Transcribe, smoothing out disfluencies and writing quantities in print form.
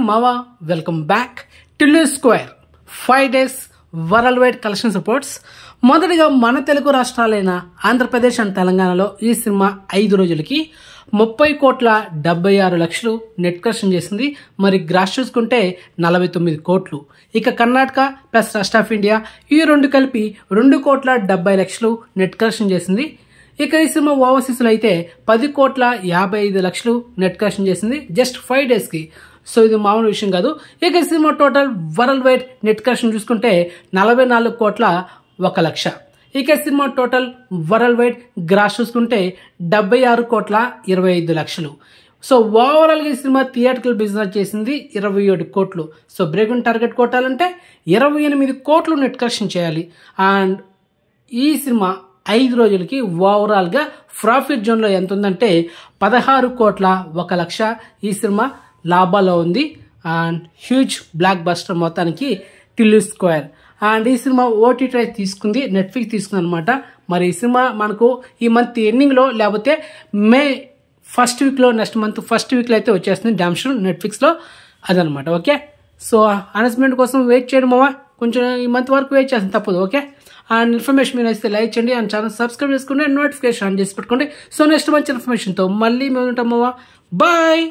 మావా welcome back Tillu square 5 days world wide collections reports. మొదటిగా మన తెలుగు రాష్ట్రాలైన ఆంధ్రప్రదేశ్ అండ్ తెలంగాణలో ఈ సినిమా 5 రోజులకి 30,76,00,000 నెట్ కలెక్షన్ చేసింది. మరి గ్రాస్ చూసుకుంటే 49 కోట్లు. ఇక Karnataka plus rest of India ఈ రెండు కలిపి 2,70,00,000 నెట్ కలెక్షన్ చేసింది. ఇక ఈ సినిమా ఓవర్సీస్లో అయితే 10,55,00,000 నెట్ కలెక్షన్ చేసింది జస్ట్ 5 daysకి. సో ఇది మామూలు విషయం కాదు. ఇక ఈ సినిమా total worldwide net collection చూసుకుంటే 44,01,00,000. ఇక cinema total worldwide gross చూసుకుంటే 76,25,00,000. సో ఓవరాల్గా ఈ సినిమా థియేటర్కల్ బిజినెస్ చేసింది 27 కోట్లు. సో బ్రేక్ టార్గెట్ కొట్టాలంటే 28 కోట్లు నెట్ కలెక్షన్ చేయాలి. అండ్ ఈ సినిమా 5 రోజులకి ఓవరాల్గా ప్రాఫిట్ జోన్లో ఎంత ఉందంటే 16,01,00,000 ఈ సినిమా లాభాల్లో ఉంది. అండ్ హ్యూజ్ బ్లాక్ బస్టర్ మొత్తానికి టిల్లు స్క్వేర్. అండ్ ఈ సినిమా ఓటీటీ తీసుకుంది, నెట్ఫ్లిక్స్ తీసుకుంది అనమాట. మరి ఈ సినిమా మనకు ఈ మంత్ ఎండింగ్లో లేకపోతే మే ఫస్ట్ వీక్లో నెక్స్ట్ మంత్ ఫస్ట్ వీక్లో అయితే వచ్చేస్తుంది డామ్షూర్ నెట్ఫ్లిక్స్లో అదనమాట. ఓకే, సో అనౌన్స్మెంట్ కోసం వెయిట్ చేయడం మావా, కొంచెం ఈ మంత్ వరకు వెయిట్ చేస్తుంది తప్పదు. ఓకే, అండ్ ఇన్ఫర్మేషన్ మీరు అయితే లైక్ చేయండి అండ్ ఛానల్ సబ్స్క్రైబ్ చేసుకోండి అండ్ నోటిఫికేషన్ ఆన్ చేసి పెట్టుకోండి. సో నెక్స్ట్ మంచి ఇన్ఫర్మేషన్తో మళ్ళీ మేము ఉంటాం మావా. బాయ్.